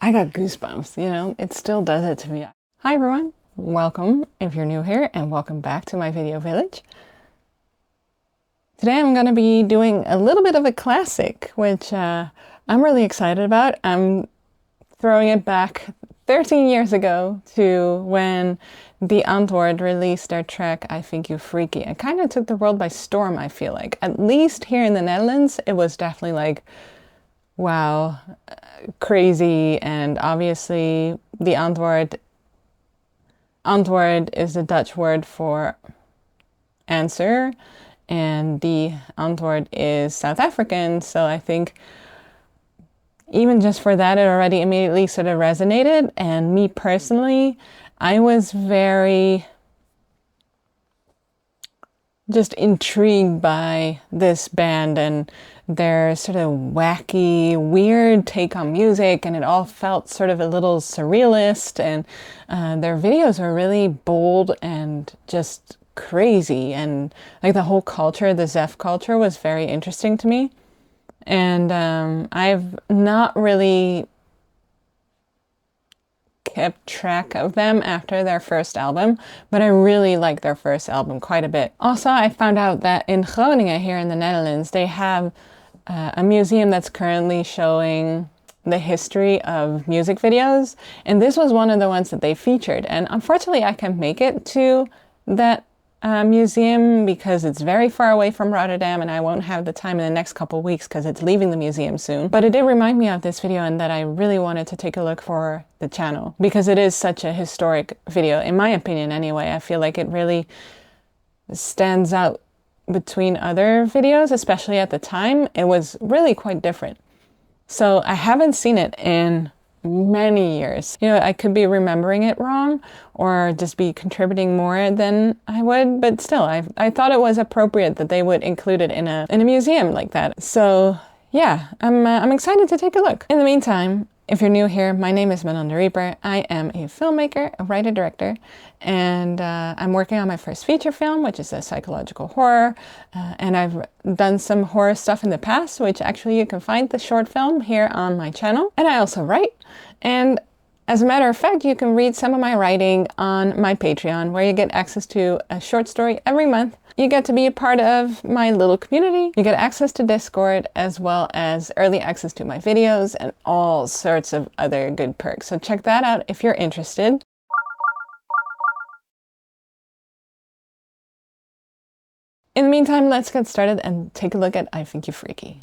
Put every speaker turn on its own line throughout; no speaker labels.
I got goosebumps, you know, it still does it to me. Hi everyone, welcome if you're new here and welcome back to my video village. Today I'm going to be doing a little bit of a classic, which I'm really excited about. I'm throwing it back 13 years ago to when the Antwoord released their track, I Think You Freaky. It kind of took the world by storm, I feel like. At least here in the Netherlands, it was definitely like, wow, crazy. And obviously the Antwoord is the Dutch word for answer, and the Antwoord is South African. So I think even just for that, it already immediately sort of resonated. And me personally, I was very just intrigued by this band and their sort of wacky, weird take on music, and it all felt sort of a little surrealist, and their videos were really bold and just crazy, and like the whole culture, the Zef culture, was very interesting to me. And I've not really kept track of them after their first album, but I really like their first album quite a bit. Also, I found out that in Groningen here in the Netherlands, they have a museum that's currently showing the history of music videos, and this was one of the ones that they featured. And unfortunately, I can't make it to that museum because it's very far away from Rotterdam, and I won't have the time in the next couple of weeks because it's leaving the museum soon. But it did remind me of this video and that I really wanted to take a look for the channel because it is such a historic video, in my opinion anyway. I feel like it really stands out between other videos, especially at the time. It was really quite different. So I haven't seen it in many years. You know, I could be remembering it wrong or just be contributing more than I would, but still, I thought it was appropriate that they would include it in a museum like that. So yeah, I'm excited to take a look. In the meantime, if you're new here, my name is Manon the Reeper. I am a filmmaker, a writer-director, and I'm working on my first feature film, which is a psychological horror. And I've done some horror stuff in the past, which actually you can find the short film here on my channel. And I also write. And as a matter of fact, you can read some of my writing on my Patreon, where you get access to a short story every month. You get to be a part of my little community. You get access to Discord, as well as early access to my videos and all sorts of other good perks. So check that out if you're interested. In the meantime, let's get started and take a look at I Think You Freaky.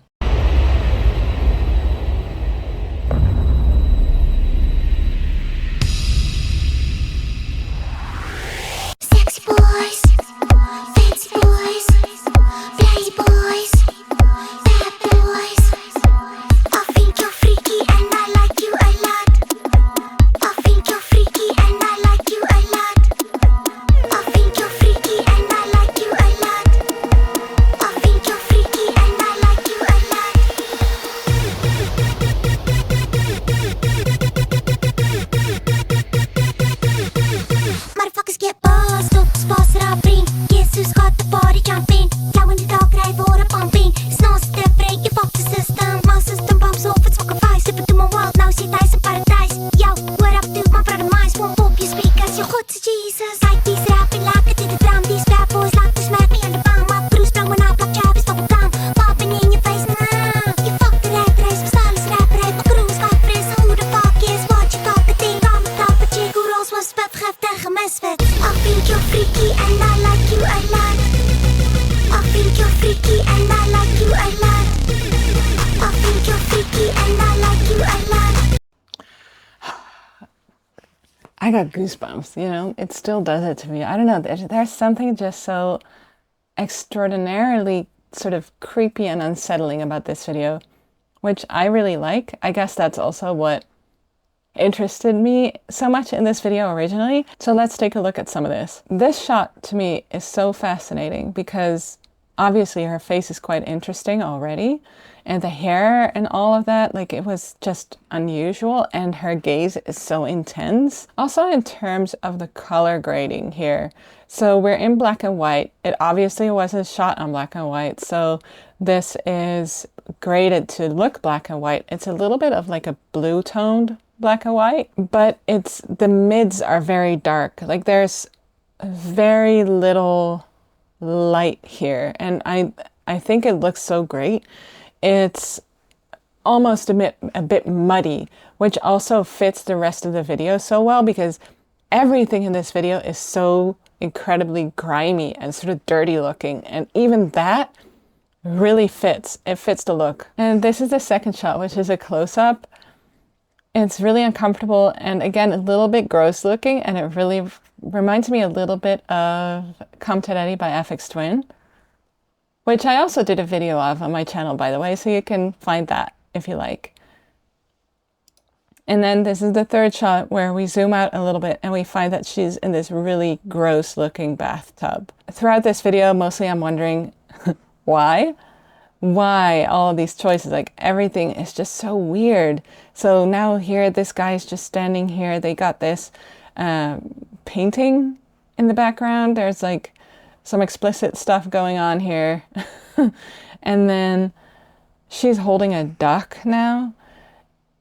I got goosebumps, you know, it still does it to me. I don't know, there's something just so extraordinarily sort of creepy and unsettling about this video, which I really like. I guess that's also what interested me so much in this video originally. So let's take a look at some of this. This shot to me is so fascinating because obviously her face is quite interesting already, and the hair and all of that, like, it was just unusual, and her gaze is so intense. Also in terms of the color grading here. So we're in black and white. It obviously wasn't shot on black and white, so this is graded to look black and white. It's a little bit of like a blue toned black and white, but the mids are very dark. Like there's very little light here, and I think it looks so great. It's almost a bit muddy, which also fits the rest of the video so well because everything in this video is so incredibly grimy and sort of dirty looking, and even that really fits. It fits the look. And this is the second shot, which is a close-up. It's really uncomfortable and again a little bit gross looking, and it really reminds me a little bit of Come to Daddy by FX Twin, which I also did a video of on my channel, by the way, so you can find that if you like. And then this is the third shot where we zoom out a little bit and we find that she's in this really gross looking bathtub. Throughout this video, mostly I'm wondering why all of these choices, like everything is just so weird. So now here, this guy's just standing here. They got this painting in the background. There's like some explicit stuff going on here. And then she's holding a duck now.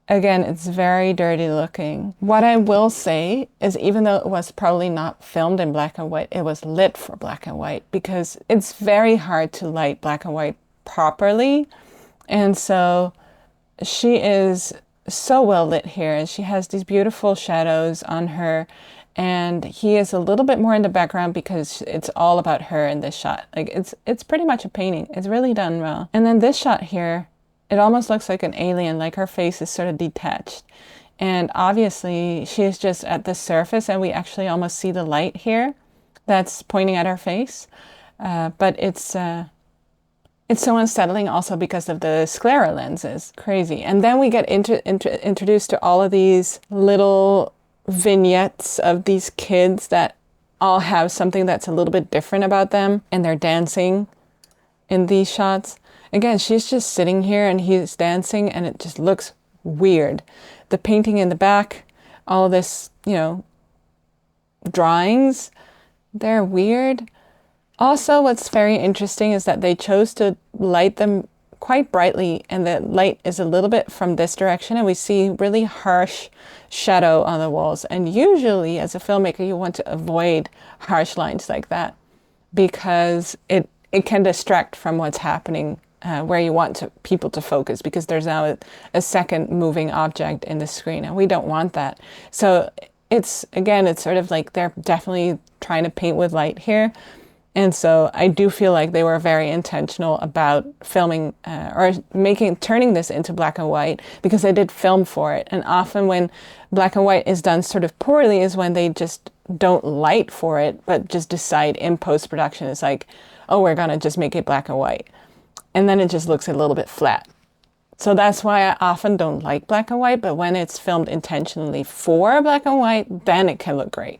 Again, it's very dirty looking. What I will say is even though it was probably not filmed in black and white, it was lit for black and white because it's very hard to light black and white properly. And so she is so well lit here, and she has these beautiful shadows on her, and he is a little bit more in the background because it's all about her in this shot. Like it's pretty much a painting. It's really done well. And then this shot here, it almost looks like an alien, like her face is sort of detached. And obviously she is just at the surface, and we actually almost see the light here that's pointing at her face. But it's so unsettling also because of the sclera lenses. Crazy. And then we get introduced to all of these little vignettes of these kids that all have something that's a little bit different about them, and they're dancing in these shots. Again, she's just sitting here and he's dancing, and it just looks weird. The painting in the back, all of this, you know, drawings, they're weird. Also, what's very interesting is that they chose to light them quite brightly, and the light is a little bit from this direction, and we see really harsh shadow on the walls. And usually, as a filmmaker, you want to avoid harsh lines like that because it can distract from what's happening where you want people to focus, because there's now a second moving object in the screen, and we don't want that. So it's sort of like they're definitely trying to paint with light here. And so I do feel like they were very intentional about filming or turning this into black and white, because they did film for it. And often when black and white is done sort of poorly is when they just don't light for it, but just decide in post-production, it's like, oh, we're gonna just make it black and white. And then it just looks a little bit flat. So that's why I often don't like black and white, but when it's filmed intentionally for black and white, then it can look great,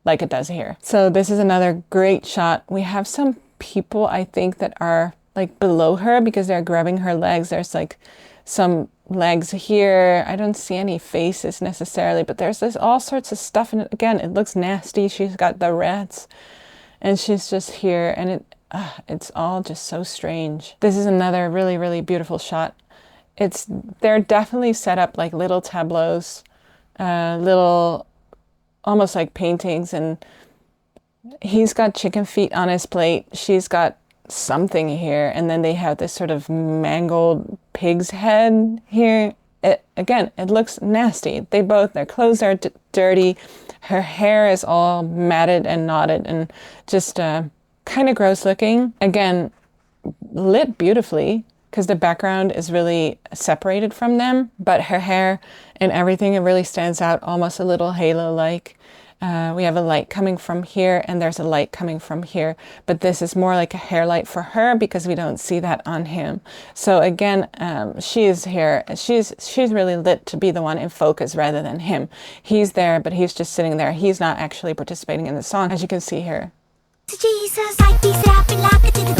like it does here. So this is another great shot. We have some people, I think, that are like below her because they're grabbing her legs. There's like some legs here. I don't see any faces necessarily, but there's all sorts of stuff. And again, it looks nasty. She's got the rats and she's just here, and it's all just so strange. This is another really, really beautiful shot. They're definitely set up like little tableaus, little, almost like paintings, and he's got chicken feet on his plate. She's got something here, and then they have this sort of mangled pig's head here. Again, it looks nasty. Their clothes are dirty. Her hair is all matted and knotted and just kind of gross looking. Again, lit beautifully because the background is really separated from them, but her hair and everything, it really stands out, almost a little halo-like. We have a light coming from here, and there's a light coming from here, but this is more like a hair light for her because we don't see that on him. So again, she is here. She's really lit to be the one in focus rather than him. He's there, but he's just sitting there. He's not actually participating in the song, as you can see here. It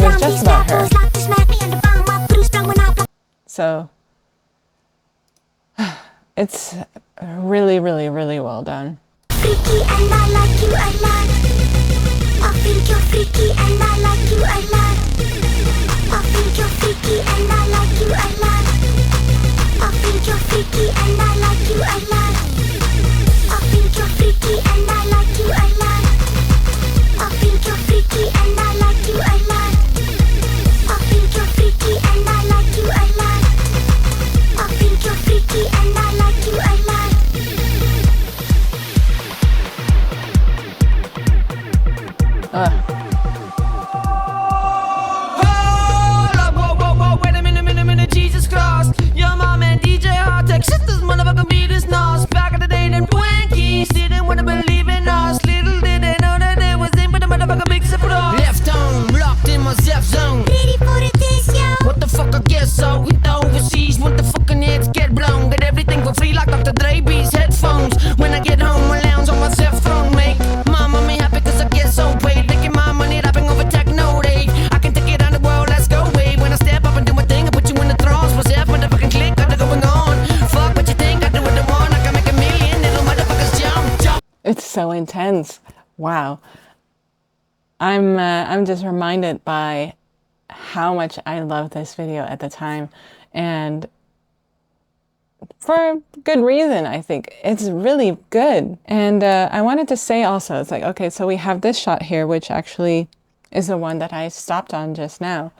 was just about her. So it's really, really, really well done.
Freaky and I like you a lot. I think you're freaky and I like you a lot. I think you're freaky and I like you a lot. I think you're freaky and I like you a lot.
so intense. Wow. I'm just reminded by how much I loved this video at the time, and for good reason. I think it's really good. And I wanted to say also, it's like, okay, so we have this shot here, which actually is the one that I stopped on just now.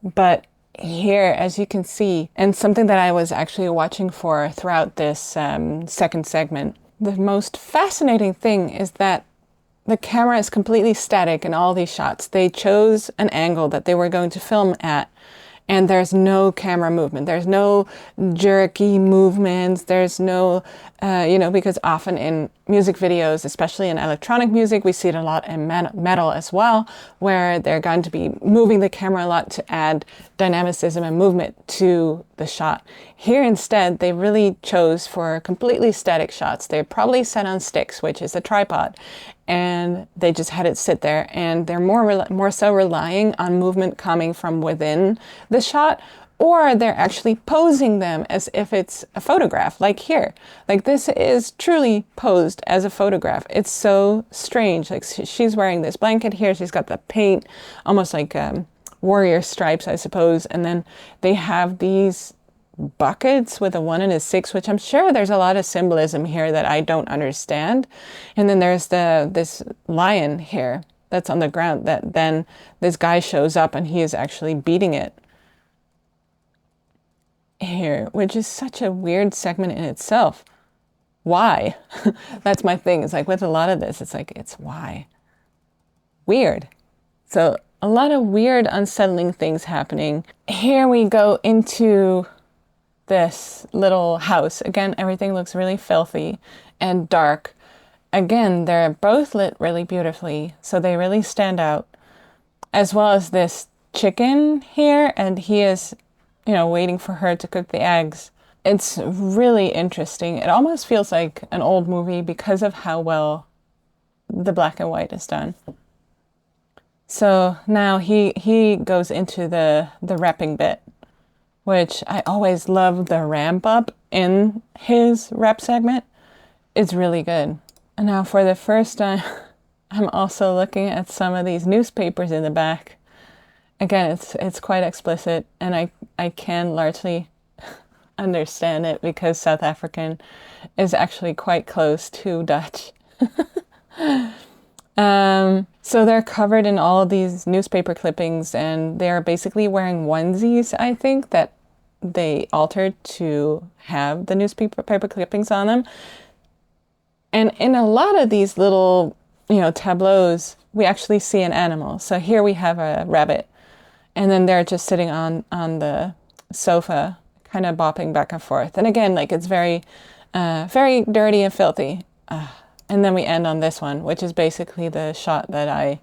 But here, as you can see, and something that I was actually watching for throughout this second segment, the most fascinating thing is that the camera is completely static in all these shots. They chose an angle that they were going to film at, and there's no camera movement. There's no jerky movements. There's no, because often in music videos, especially in electronic music, we see it a lot in metal as well, where they're going to be moving the camera a lot to add dynamicism and movement to the shot. Here instead, they really chose for completely static shots. They're probably set on sticks, which is a tripod, and they just had it sit there, and they're more so relying on movement coming from within the shot, or they're actually posing them as if it's a photograph, like here. Like this is truly posed as a photograph. It's so strange. Like she's wearing this blanket here. She's got the paint, almost like warrior stripes, I suppose. And then they have these buckets with a 1 and a 6, which I'm sure there's a lot of symbolism here that I don't understand. And then there's this lion here that's on the ground that then this guy shows up and he is actually beating it here, which is such a weird segment in itself. Why? That's my thing. It's like with a lot of this, it's like, it's why? Weird. So a lot of weird, unsettling things happening. Here we go into this little house. Again, everything looks really filthy and dark. Again, they're both lit really beautifully, so they really stand out. As well as this chicken here, and he is, waiting for her to cook the eggs. It's really interesting. It almost feels like an old movie because of how well the black and white is done. So now he goes into the rapping bit, which I always love the ramp up in his rap segment. It's really good. And now for the first time, I'm also looking at some of these newspapers in the back. Again, it's quite explicit, and I can largely understand it because South African is actually quite close to Dutch. So they're covered in all of these newspaper clippings, and they're basically wearing onesies, I think, that they altered to have the newspaper clippings on them. And in a lot of these little, tableaus, we actually see an animal. So here we have a rabbit, and then they're just sitting on the sofa, kind of bopping back and forth. And again, like it's very, very dirty and filthy. And then we end on this one, which is basically the shot that I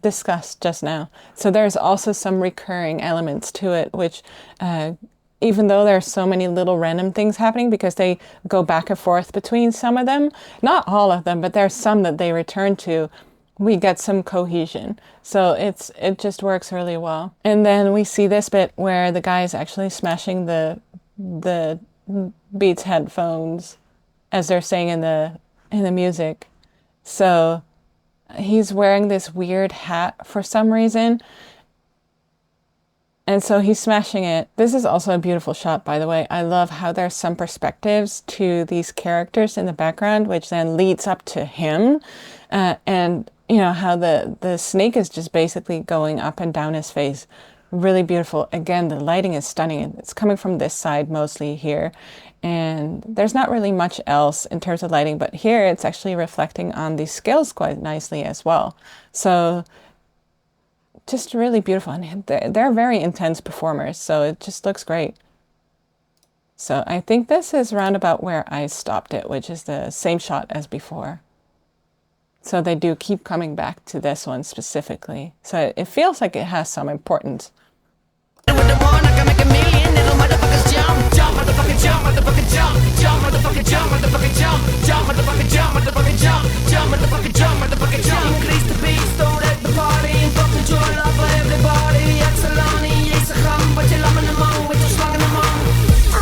discussed just now. So there's also some recurring elements to it, which even though there's so many little random things happening, because they go back and forth between some of them, not all of them, but there's some that they return to, we get some cohesion. So it just works really well. And then we see this bit where the guy is actually smashing the Beats headphones as they're saying in the music. So he's wearing this weird hat for some reason. And so he's smashing it. This is also a beautiful shot, by the way. I love how there's some perspectives to these characters in the background, which then leads up to him. And, how the snake is just basically going up and down his face. Really beautiful. Again, the lighting is stunning. It's coming from this side mostly here. And there's not really much else in terms of lighting, but here it's actually reflecting on these scales quite nicely as well. So just really beautiful. And they're very intense performers, so it just looks great. So I think this is round about where I stopped it, which is the same shot as before. So they do keep coming back to this one specifically. So it feels like it has some importance.
I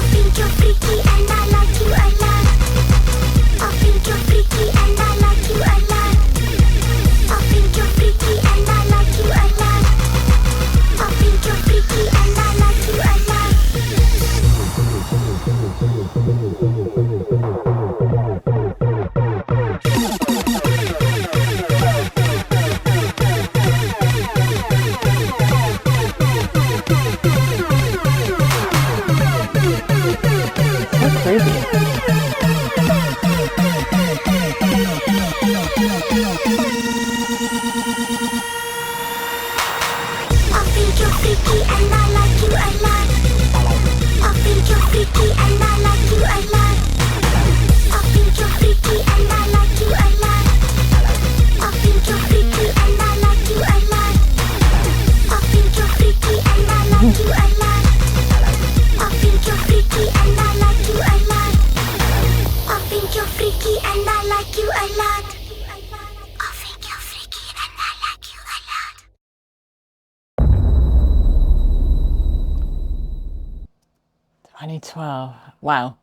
think you're freaky and I like you a lot. I think you're freaky and I like
creepy.
I think you're freaky and I like you a lot. I think you're freaky and I like you a lot. I think you're freaky and I like you a lot. I think you're freaky and I like you a lot. I think you're freaky and I like you a lot. I think you're freaky and I like you a lot. I think you're freaky and I like you a lot. I think you're freaky and I like you a lot.
2012. Wow.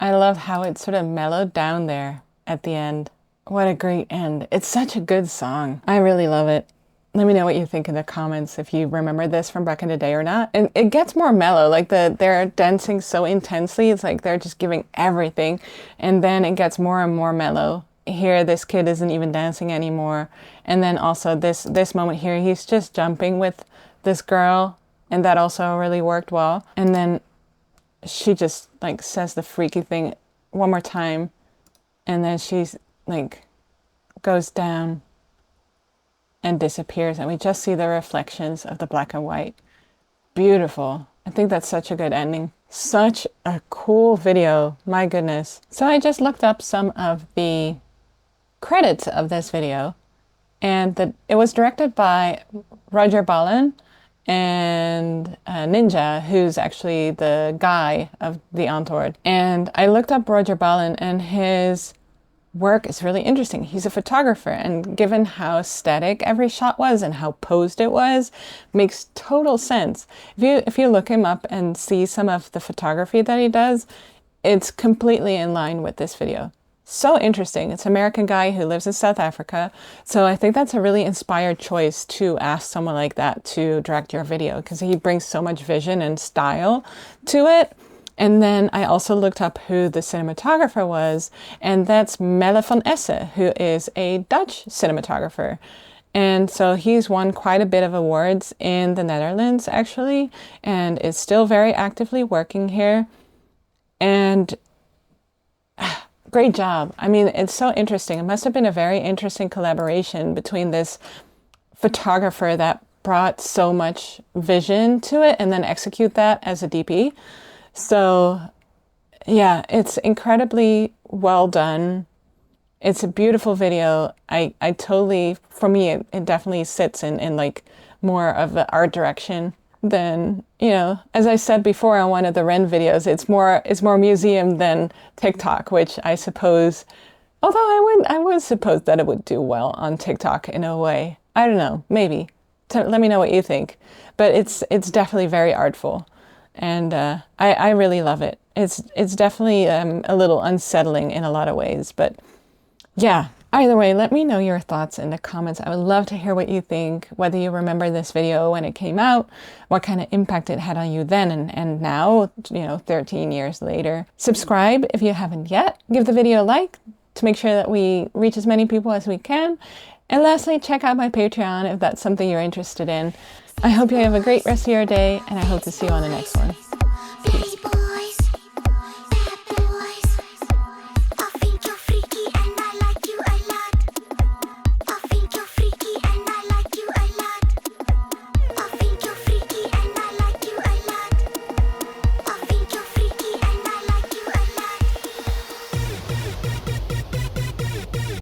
I love how it sort of mellowed down there at the end. What a great end. It's such a good song. I really love it. Let me know what you think in the comments if you remember this from back in the day or not. And it gets more mellow, like they're dancing so intensely. It's like they're just giving everything. And then it gets more and more mellow. Here, this kid isn't even dancing anymore. And then also this moment here, he's just jumping with this girl. And that also really worked well. And then she just like says the freaky thing one more time. And then she's like goes down and disappears. And we just see the reflections of the black and white. Beautiful. I think that's such a good ending. Such a cool video. My goodness. So I just looked up some of the credits of this video. And it was directed by Roger Ballen and Ninja, who's actually the guy of the Antwoord. And I looked up Roger Ballen, and his work is really interesting. He's a photographer, and given how static every shot was and how posed it was, makes total sense. If you look him up and see some of the photography that he does, it's completely in line with this video. So interesting. It's an American guy who lives in South Africa. So I think that's a really inspired choice to ask someone like that to direct your video, because he brings so much vision and style to it. And then I also looked up who the cinematographer was, and that's Melle van Essen, who is a Dutch cinematographer. And so he's won quite a bit of awards in the Netherlands, actually, and is still very actively working here. And great job. I mean, it's so interesting. It must have been a very interesting collaboration between this photographer that brought so much vision to it and then execute that as a DP. So yeah, it's incredibly well done. It's a beautiful video. I totally, for me, it definitely sits in like more of the art direction than, you know, as I said before on one of the Ren videos, it's more museum than TikTok, which I suppose, although I would suppose that it would do well on TikTok in a way. I don't know, maybe. Let me know what you think. But it's definitely very artful, and I really love it. It's definitely a little unsettling in a lot of ways, but yeah. Either way, let me know your thoughts in the comments. I would love to hear what you think, whether you remember this video when it came out, what kind of impact it had on you then and now, you know, 13 years later. Subscribe if you haven't yet. Give the video a like to make sure that we reach as many people as we can. And lastly, check out my Patreon if that's something you're interested in. I hope you have a great rest of your day, and I hope to see you on the next one.